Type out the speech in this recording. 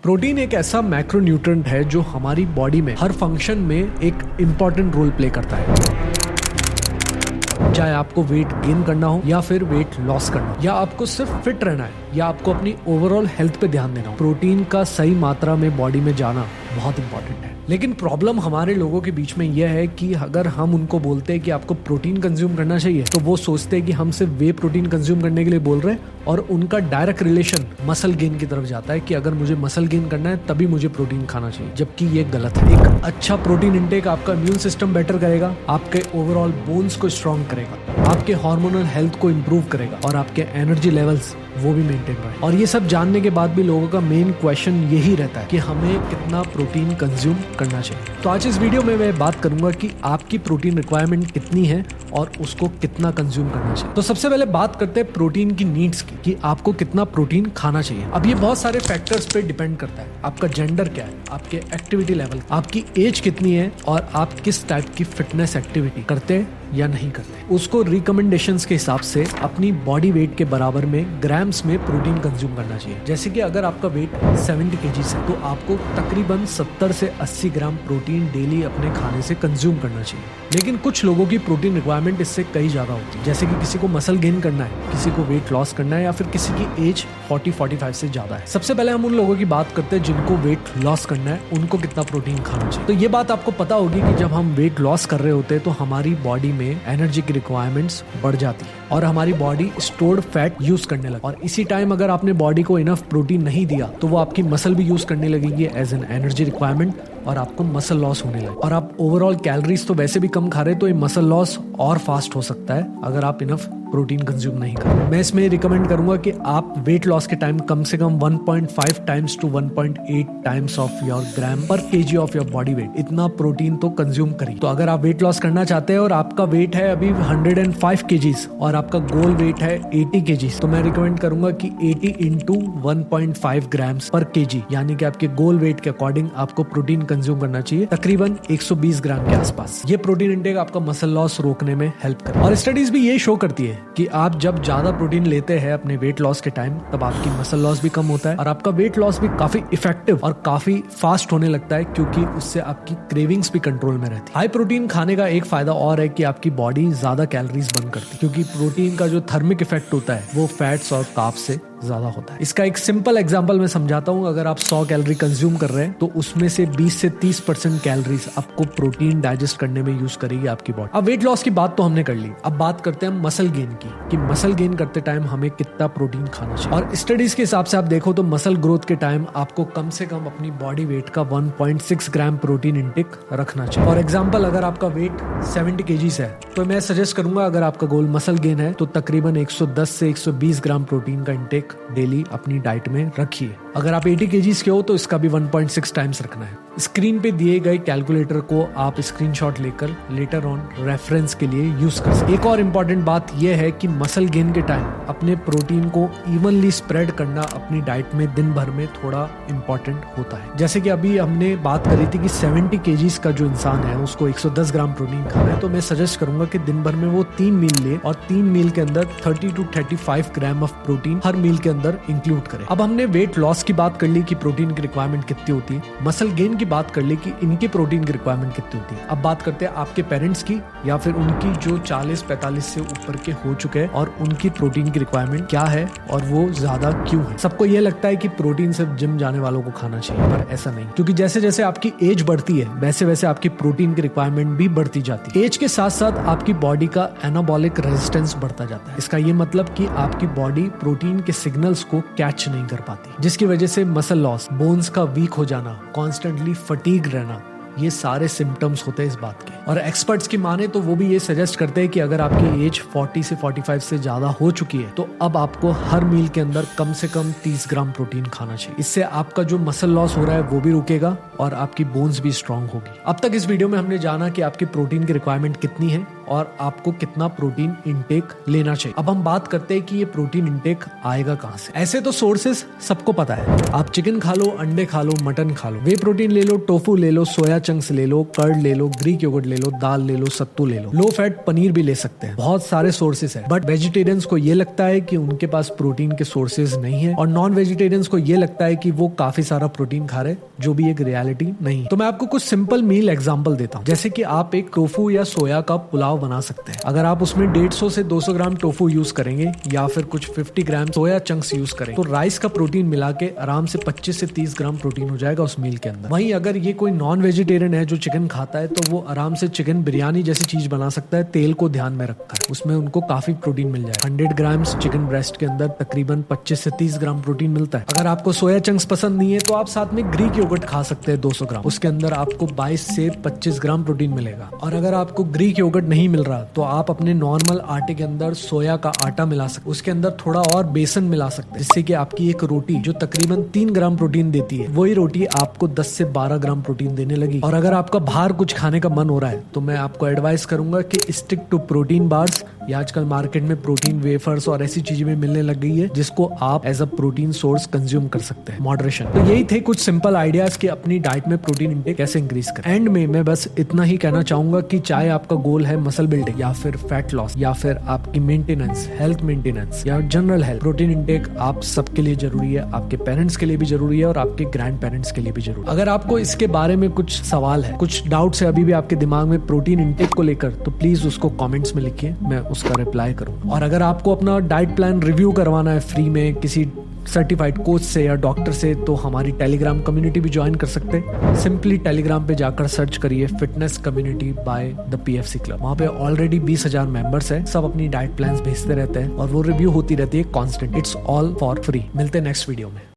Protein एक ऐसा macronutrient है जो हमारी बॉडी में हर फंक्शन में एक इम्पॉर्टेंट रोल प्ले करता है। चाहे आपको वेट गेन करना हो या फिर वेट लॉस करना हो, या आपको सिर्फ फिट रहना है, या आपको अपनी ओवरऑल हेल्थ पे ध्यान देना हो, प्रोटीन का सही मात्रा में बॉडी में जाना बहुत इंपॉर्टेंट है। लेकिन प्रॉब्लम हमारे लोगों के बीच में यह है कि अगर हम उनको बोलते हैं कि आपको प्रोटीन कंज्यूम करना चाहिए, तो वो सोचते हैं कि हम सिर्फ वे प्रोटीन कंज्यूम करने के लिए बोल रहे हैं, और उनका डायरेक्ट रिलेशन मसल गेन की तरफ जाता है कि अगर मुझे मसल गेन करना है तभी मुझे प्रोटीन खाना चाहिए, जबकि ये गलत है। एक अच्छा प्रोटीन इंटेक आपका इम्यून सिस्टम बेटर करेगा, आपके ओवरऑल बोन्स को स्ट्रॉन्ग करेगा, आपके हार्मोनल हेल्थ को इम्प्रूव करेगा और आपके एनर्जी लेवल्स वो भी मेंटेन रहे। और ये सब जानने के बाद भी लोगों का मेन क्वेश्चन यही रहता है कि हमें कितना प्रोटीन कंज्यूम करना चाहिए। तो आज इस वीडियो में मैं बात करूंगा कि आपकी प्रोटीन रिक्वायरमेंट कितनी है और उसको कितना कंज्यूम करना चाहिए। तो सबसे पहले बात करते हैं प्रोटीन की नीड्स की, कि आपको कितना प्रोटीन खाना चाहिए। अब ये बहुत सारे फैक्टर्स पे डिपेंड करता है। आपका जेंडर क्या है, आपके एक्टिविटी लेवल, आपकी एज कितनी है और आप किस टाइप की फिटनेस एक्टिविटी करते हैं या नहीं करते, उसको रिकमेंडेशंस के हिसाब से अपनी बॉडी वेट के बराबर में ग्राम्स में प्रोटीन कंज्यूम करना चाहिए। जैसे कि अगर आपका वेट 70 kg है तो आपको तकरीबन 70 से 80 ग्राम प्रोटीन डेली अपने खाने से कंज्यूम करना चाहिए। लेकिन कुछ लोगों की प्रोटीन रिक्वायरमेंट इससे कई ज्यादा होती है, जैसे कि किसी को मसल गेन करना है, किसी को वेट लॉस करना है, या फिर किसी की एज 40-45 से ज्यादा है। सबसे पहले हम उन लोगों की बात करते हैं जिनको वेट लॉस करना है, उनको कितना प्रोटीन खाना चाहिए। तो ये बात आपको पता होगी कि जब हम वेट लॉस कर रहे होते हैं तो हमारी बॉडी में एनर्जी की रिक्वायरमेंट्स बढ़ जाती है और हमारी बॉडी स्टोर्ड फैट यूज करने लगती है। और इसी टाइम अगर आपने बॉडी को इनफ प्रोटीन नहीं दिया तो वो आपकी मसल भी यूज करने लगेगी एज एन एनर्जी रिक्वायरमेंट और आपको मसल लॉस होने लगे। और आप ओवरऑल कैलोरीज तो वैसे भी कम खा रहे, तो ये मसल लॉस और फास्ट हो सकता है अगर आप इनफ प्रोटीन कंज्यूम नहीं करें। मैं इसमें रिकमेंड करूंगा कि आप वेट लॉस के टाइम कम से कम 1.5 times to 1.8 times of your gram per KG of your body weight, इतना प्रोटीन तो कंज्यूम करिए। तो अगर आप वेट लॉस करना चाहते हैं और आपका वेट है अभी 105 kgs और आपका गोल वेट है 80 kgs, तो मैं रिकमेंड करूंगा कि 80 इंटू 1.5 ग्राम्स पर केजी, यानी कि आपके गोल वेट के अकॉर्डिंग आपको प्रोटीन कंज्यूम करना चाहिए, तकरीबन 120 ग्राम के आसपास। ये प्रोटीन इंटेक आपका मसल लॉस रोकने में हेल्प करे। और स्टडीज भी ये शो करती है कि आप जब ज्यादा प्रोटीन लेते हैं अपने वेट लॉस के टाइम, तब आपकी मसल लॉस भी कम होता है और आपका वेट लॉस भी काफी इफेक्टिव और काफी फास्ट होने लगता है, क्योंकि उससे आपकी क्रेविंग्स भी कंट्रोल में रहती है। हाई प्रोटीन खाने का एक फायदा और है कि आपकी बॉडी ज्यादा कैलोरीज बर्न करती है, क्योंकि प्रोटीन का जो थर्मिक इफेक्ट होता है वो फैट्स और कार्ब्स से ज्यादा होता है। इसका एक सिंपल एग्जांपल मैं समझाता हूँ। अगर आप 100 कैलोरी कंज्यूम कर रहे हैं तो उसमें से 20 से 30% कैलोरीज आपको प्रोटीन डाइजेस्ट करने में यूज करेगी आपकी बॉडी। अब वेट लॉस की बात तो हमने कर ली, अब बात करते हैं मसल गेन की, कि मसल गेन करते टाइम हमें कितना प्रोटीन खाना चाहिए। और स्टडीज के हिसाब से आप देखो तो मसल ग्रोथ के टाइम आपको कम से कम अपनी बॉडी वेट का 1.6 ग्राम प्रोटीन इंटेक रखना चाहिए। फॉर एग्जाम्पल, अगर आपका वेट 70 kgs है तो मैं सजेस्ट करूंगा, अगर आपका गोल मसल गेन है तो तकरीबन 110 से 120 ग्राम प्रोटीन का इंटेक डेली अपनी डाइट में रखिए। अगर आप 80 kgs के हो तो इसका भी 1.6 टाइम्स रखना है। स्क्रीन पे दिए गए कैलकुलेटर को आप स्क्रीनशॉट लेकर लेटर ऑन रेफरेंस के लिए यूज कर सकते हैं। एक और इम्पोर्टेंट बात यह है कि मसल गेन के टाइम अपने प्रोटीन को इवनली स्प्रेड करना अपनी डाइट में दिन भर में थोड़ा इम्पोर्टेंट होता है। जैसे कि अभी हमने बात करी थी कि 70 kgs का जो इंसान है उसको 110 ग्राम प्रोटीन खाना है, तो मैं सजेस्ट करूंगा कि दिन भर में वो 3 मील ले और 3 मील के अंदर 30 to 35 ग्राम ऑफ प्रोटीन हर मील के अंदर इंक्लूड करें। अब हमने वेट लॉस की बात कर ली कि प्रोटीन की रिक्वायरमेंट कितनी होती है, मसल गेन की बात कर ली कि इनकी प्रोटीन की रिक्वायरमेंट कितनी होती है। अब बात करते हैं आपके पेरेंट्स की, या फिर उनकी जो 40-45 से ऊपर के हो चुके हैं, और उनकी प्रोटीन की रिक्वायरमेंट क्या है और वो ज्यादा क्यों है। सबको ये लगता है कि प्रोटीन सिर्फ जिम जाने वालों को खाना चाहिए, पर ऐसा नहीं, क्योंकि जैसे जैसे आपकी एज बढ़ती है वैसे वैसे आपकी प्रोटीन की रिक्वायरमेंट भी बढ़ती जाती है। एज के साथ साथ आपकी बॉडी का एनाबॉलिक रेजिस्टेंस बढ़ता जाता है। इसका ये मतलब कि आपकी बॉडी प्रोटीन के सिग्नल्स को कैच नहीं कर पाती, जिसकी वजह से मसल लॉस, बोन्स का वीक हो जाना, कॉन्स्टेंटली फटीग रहना, ये सारे सिम्टम्स होते हैं इस बात के। और एक्सपर्ट्स की माने तो वो भी ये सजेस्ट करते हैं कि अगर आपकी एज 40 से 45 से ज्यादा हो चुकी है तो अब आपको हर मील के अंदर कम से कम 30 ग्राम प्रोटीन खाना चाहिए। इससे आपका जो मसल लॉस हो रहा है वो भी रुकेगा और आपकी बोन्स भी स्ट्रांग होगी। अब तक इस वीडियो में हमने जाना कि आपकी प्रोटीन की रिक्वायरमेंट कितनी है और आपको कितना प्रोटीन इंटेक लेना चाहिए। अब हम बात करते हैं कि ये प्रोटीन इंटेक आएगा कहाँ से। ऐसे तो सोर्सेस सबको पता है, आप चिकन खा लो, अंडे खा लो, मटन खा लो, वे प्रोटीन ले लो, टोफू ले लो, सोया चंक्स ले लो, कर्ड ले लो, ग्रीक योगर्ट ले लो, दाल ले लो, सत्तू ले लो, लो फैट पनीर भी ले सकते हैं, बहुत सारे सोर्सेस है। बट वेजिटेरियंस को ये लगता है कि उनके पास प्रोटीन के सोर्सेज नहीं है, और नॉन वेजिटेरियंस को ये लगता है कि वो काफी सारा प्रोटीन खा रहे, जो भी एक रियलिटी नहीं। तो मैं आपको कुछ सिंपल मील एग्जांपल देता हूँ। जैसे कि आप एक टोफू या सोया का पुलाव बना सकते हैं। अगर आप उसमें 150 से 200 ग्राम टोफू यूज करेंगे या फिर कुछ 50 ग्राम सोया चंक्स यूज करें, तो राइस का प्रोटीन मिला के आराम से 25 से 30 ग्राम प्रोटीन हो जाएगा उस मील के अंदर। वहीं अगर ये कोई नॉन वेजिटेरियन है जो चिकन खाता है, तो वो आराम से चिकन बिरयानी जैसी चीज बना सकता है, तेल को ध्यान में रखकर। उसमें उनको काफी प्रोटीन मिल जाए। 100 ग्राम चिकन ब्रेस्ट के अंदर तकरीबन 25 से 30 ग्राम प्रोटीन मिलता है। अगर आपको सोया चंक्स पसंद नहीं है तो आप साथ में ग्रीक योगर्ट खा सकते हैं 200 ग्राम, उसके अंदर आपको 22 से 25 ग्राम प्रोटीन मिलेगा। और अगर आपको ग्रीक योगर्ट नहीं मिल रहा तो आप अपने नॉर्मल आटे के अंदर सोया का आटा मिला सकते, उसके अंदर थोड़ा और बेसन मिला सकते हैं, जिससे कि आपकी एक रोटी जो तकरीबन 3 ग्राम प्रोटीन देती है, वही रोटी आपको 10 से 12 ग्राम प्रोटीन देने लगी। और अगर आपका बाहर कुछ खाने का मन हो रहा है तो मैं आपको एडवाइस करूंगा कि स्टिक टू प्रोटीन बार्स, या आजकल मार्केट में प्रोटीन वेफर्स और ऐसी चीजें भी मिलने लग गई है जिसको आप as a protein source consume कर सकते हैं, मॉडरेशन। तो यही थे कुछ सिंपल आइडियाज कि अपनी डाइट में प्रोटीन इंटेक कैसे इंक्रीज करें। एंड में मैं बस इतना ही कहना चाहूंगा कि चाहे आपका गोल है मसल बिल्डिंग या फिर फैट लॉस या फिर आपकी मेंटेनेंस, हेल्थ मेंटेनेंस या जनरल हेल्थ, प्रोटीन इंटेक आप सबके लिए जरूरी है। आपके पेरेंट्स के लिए भी जरूरी है और आपके ग्रैंड पेरेंट्स के लिए भी जरूरी है। अगर आपको इसके बारे में कुछ सवाल है, कुछ डाउट्स है अभी भी आपके दिमाग में प्रोटीन इंटेक को लेकर, तो प्लीज उसको कमेंट्स में लिखिए, मैं उसका रिप्लाई करूंगा। और अगर आपको अपना डाइट प्लान रिव्यू करवाना है फ्री में किसी सर्टिफाइड कोच से या डॉक्टर से, तो हमारी टेलीग्राम कम्युनिटी भी ज्वाइन कर सकते हैं। सिंपली टेलीग्राम पे जाकर सर्च करिए fitness community by the PFC club. वहाँ पे ऑलरेडी 20,000 मेंबर्स हैं, सब अपनी डाइट प्लान्स भेजते रहते हैं और वो रिव्यू होती रहती है constant. It's all for free. मिलते हैं नेक्स्ट वीडियो में।